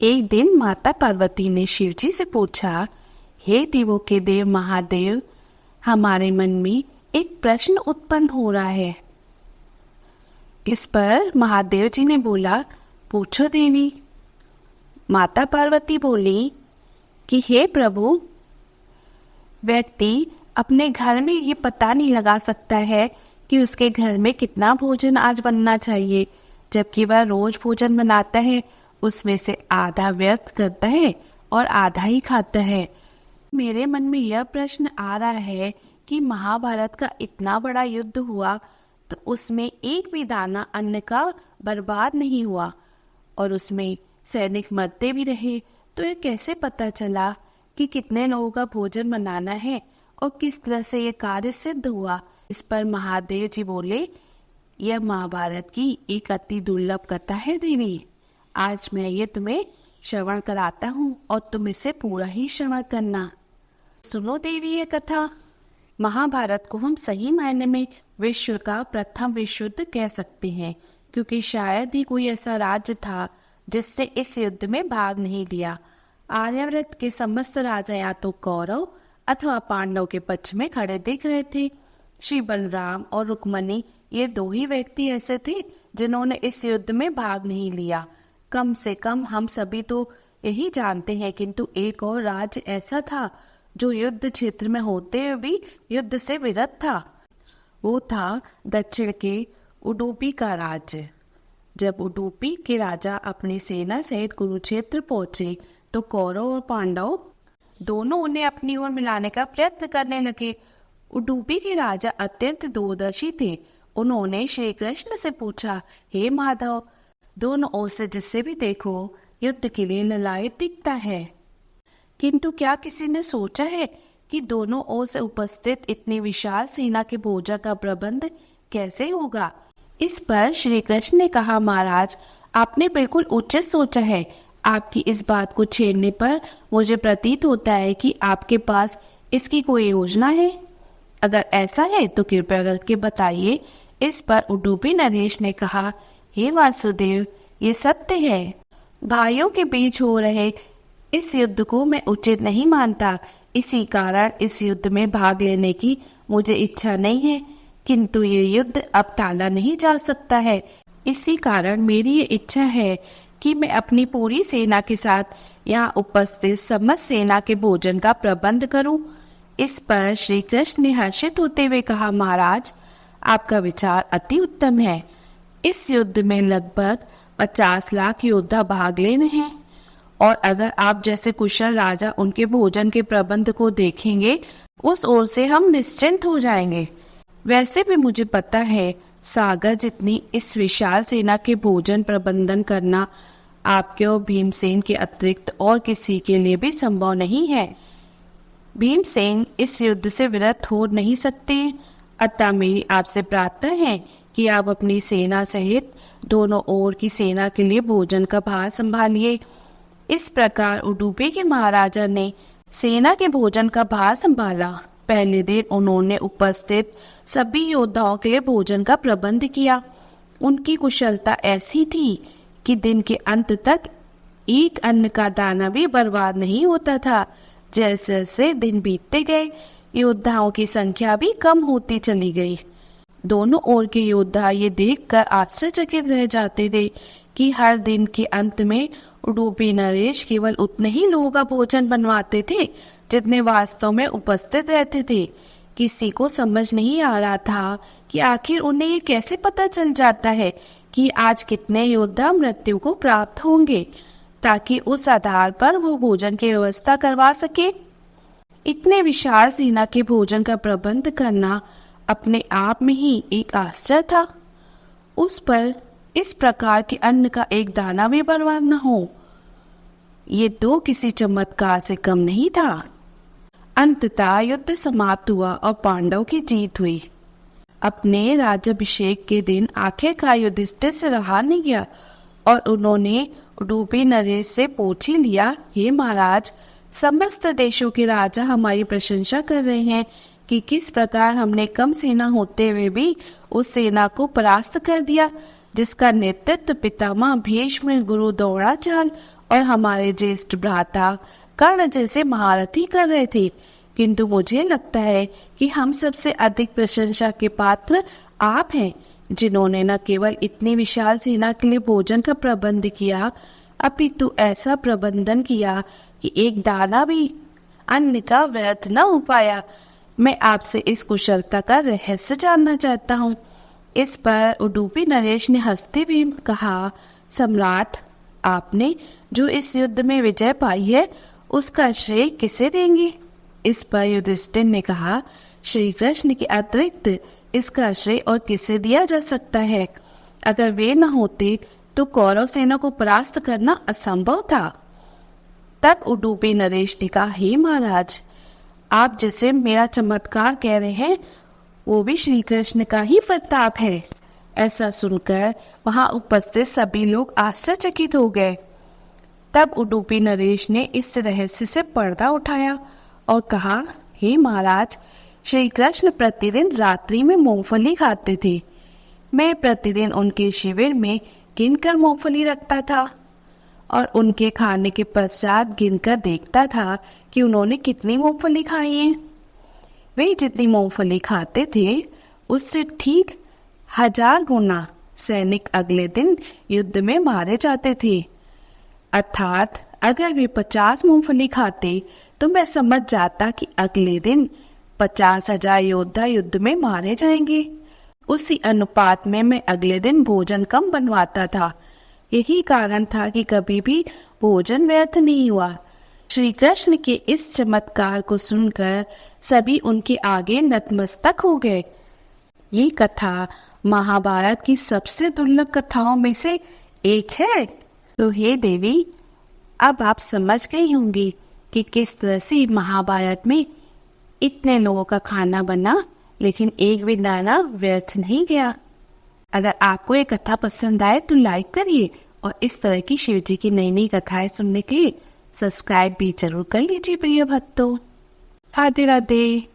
एक दिन माता पार्वती ने शिवजी से पूछा, हे देवों के देव महादेव, हमारे मन में एक प्रश्न उत्पन्न हो रहा है। इस पर महादेव जी ने बोला, पूछो देवी। माता पार्वती बोली कि हे प्रभु, व्यक्ति अपने घर में ये पता नहीं लगा सकता है कि उसके घर में कितना भोजन आज बनना चाहिए, जबकि वह रोज भोजन बनाता है, उसमें से आधा व्यर्थ करता है और आधा ही खाता है। मेरे मन में यह प्रश्न आ रहा है कि महाभारत का इतना बड़ा युद्ध हुआ तो उसमें एक भी दाना अन्न का बर्बाद नहीं हुआ और उसमें सैनिक मरते भी रहे, तो यह कैसे पता चला कि कितने लोगों का भोजन बनाना है और किस तरह से यह कार्य सिद्ध हुआ। इस पर महादेव जी बोले, यह महाभारत की एक अति दुर्लभ कथा है देवी। आज मैं ये तुम्हें श्रवण कराता हूँ और तुम इसे पूरा ही श्रवण करना। सुनो देवी ये कथा। महाभारत को हम सही मायने में विश्व का प्रथम विश्व युद्ध कह सकते हैं, क्योंकि शायद ही कोई ऐसा राज्य था जिसने इस युद्ध में भाग नहीं लिया। आर्यावर्त के समस्त राजा या तो कौरव अथवा पांडव के पक्ष में खड़े दिख रहे थे। श्री बलराम और रुक्मणी ये दो ही व्यक्ति ऐसे थे जिन्होंने इस युद्ध में भाग नहीं लिया। कम से कम हम सभी तो यही जानते हैं, किंतु एक और राज्य ऐसा था जो युद्ध क्षेत्र में होते हुए भी युद्ध से विरत था। वो था दक्षिण के उडुपी का राज्य। जब उडुपी के राजा अपनी सेना सहित कुरुक्षेत्र पहुंचे तो कौरव और पांडव दोनों उन्हें अपनी ओर मिलाने का प्रयत्न करने लगे। उडुपी के राजा अत्यंत दूरदर्शी थे। उन्होंने श्री कृष्ण से पूछा, हे माधव, दोनों ओर से जिससे भी देखो युद्ध के लिए ललायत दिखता है, किंतु क्या किसी ने सोचा है कि दोनों ओर से उपस्थित इतनी विशाल सेना के भोजन का प्रबंध कैसे होगा। इस पर श्री कृष्ण ने कहा, महाराज, आपने बिल्कुल उचित सोचा है। आपकी इस बात को छेड़ने पर मुझे प्रतीत होता है कि आपके पास इसकी कोई योजना है। अगर ऐसा है तो कृपया करके बताइए। इस पर उडुपी नरेश ने कहा, हे वासुदेव, ये सत्य है। भाइयों के बीच हो रहे इस युद्ध को मैं उचित नहीं मानता, इसी कारण इस युद्ध में भाग लेने की मुझे इच्छा नहीं है, किंतु ये युद्ध अब टाला नहीं जा सकता है। इसी कारण मेरी ये इच्छा है कि मैं अपनी पूरी सेना के साथ यहाँ उपस्थित समस्त सेना के भोजन का प्रबंध करूं। इस पर श्री कृष्ण ने हर्षित होते हुए कहा, महाराज, आपका विचार अति उत्तम है। इस युद्ध में लगभग 50 लाख योद्धा भाग ले रहे हैं और अगर आप जैसे कुशल राजा उनके भोजन के प्रबंध को देखेंगे, उस ओर से हम निश्चिंत हो जाएंगे। वैसे भी मुझे पता है सागर जितनी इस विशाल सेना के भोजन प्रबंधन करना आपके और भीमसेन के अतिरिक्त और किसी के लिए भी संभव नहीं है। भीमसेन इस युद्ध से विरत हो नहीं सकते, अतः मेरी आपसे प्रार्थना है कि आप अपनी सेना सहित दोनों ओर की सेना के लिए भोजन का भार संभालिए। इस प्रकार उडुपी के महाराजा ने सेना के भोजन का भार संभाला। पहले दिन उन्होंने उपस्थित सभी योद्धाओं के लिए भोजन का प्रबंध किया। उनकी कुशलता ऐसी थी कि दिन के अंत तक एक अन्न का दाना भी बर्बाद नहीं होता था। जैसे जैसे दिन बीतते गए, योद्धाओं की संख्या भी कम होती चली गई। दोनों ओर के योद्धा ये देखकर आश्चर्यचकित रह जाते थे कि हर दिन के अंत में उडुपी नरेश केवल उतने ही लोगों का भोजन बनवाते थे जितने वास्तव में उपस्थित रहते थे। किसी को समझ नहीं आ रहा था कि आखिर उन्हें ये कैसे पता चल जाता है कि आज कितने योद्धा मृत्यु को प्राप्त होंगे, ताकि उस आधार पर वो भोजन की व्यवस्था करवा सके। इतने विशाल सेना के भोजन का प्रबंध करना अपने आप में ही एक आश्चर्य था। उस पर इस प्रकार के अन्न का एक दाना भी बर्बाद न हो, ये तो किसी चमत्कार से कम नहीं था। अंततः युद्ध समाप्त हुआ और पांडव की जीत हुई। अपने राज्याभिषेक के दिन आखिरकार युधिष्ठिर से रहा नहीं गया और उन्होंने उडुपी नरेश से पूछ ही लिया, हे महाराज, समस्त देशों के राजा हमारी प्रशंसा कर रहे हैं कि किस प्रकार हमने कम सेना होते हुए भी उस सेना को परास्त कर दिया जिसका नेतृत्व पितामह भीष्म, गुरु द्रोणाचार्य और हमारे ज्येष्ठ भ्राता कर्ण जैसे महारथी कर रहे थे, किंतु मुझे लगता है कि हम सबसे अधिक प्रशंसा के पात्र आप हैं, जिन्होंने न केवल इतनी विशाल सेना के लिए भोजन का प्रबंध किया, अपितु ऐसा प्रबंधन किया कि एक दाना भी अन्न का व्यर्थ न हो पाया। मैं आपसे इस कुशलता का रहस्य जानना चाहता हूँ। इस पर उडुपी नरेश ने हंसते हुए कहा, सम्राट, आपने जो इस युद्ध में विजय पाई है उसका श्रेय किसे देंगे? इस पर युधिष्ठिर ने कहा, श्री कृष्ण के अतिरिक्त इसका श्रेय और किसे दिया जा सकता है? अगर वे न होते तो कौरव सेना को परास्त करना असंभव था। तब उडुपी नरेश ने कहा, हे महाराज, आप जैसे मेरा चमत्कार कह रहे हैं वो भी श्री कृष्ण का ही प्रताप है। ऐसा सुनकर वहां उपस्थित सभी लोग आश्चर्यचकित हो गए। तब उडुपी नरेश ने इस रहस्य से पर्दा उठाया और कहा, हे महाराज, श्री कृष्ण प्रतिदिन रात्रि में मूंगफली खाते थे। मैं प्रतिदिन उनके शिविर में गिनकर मूंगफली रखता था और उनके खाने के पश्चात गिनकर देखता था कि उन्होंने कितनी मूंगफली खाई है। वे जितनी मूंगफली खाते थे उससे ठीक 1000 गुना सैनिक अगले दिन युद्ध में मारे जाते थे। अर्थात अगर वे 50 मूंगफली खाते तो मैं समझ जाता कि अगले दिन 50,000 योद्धा युद्ध में मारे जाएंगे। उसी अनुपात में मैं अगले दिन भोजन कम बनवाता था। यही कारण था कि कभी भी भोजन व्यर्थ नहीं हुआ। श्री कृष्ण के इस चमत्कार को सुनकर सभी उनके आगे नतमस्तक हो गए। ये कथा महाभारत की सबसे दुर्लभ कथाओं में से एक है। तो हे देवी, अब आप समझ गई होंगी कि किस तरह से महाभारत में इतने लोगों का खाना बना, लेकिन एक भी दाना व्यर्थ नहीं गया। अगर आपको ये कथा पसंद आए तो लाइक करिए और इस तरह की शिव जी की नई नई कथाएं सुनने के लिए सब्सक्राइब भी जरूर कर लीजिए प्रिय भक्तों। राधे राधे।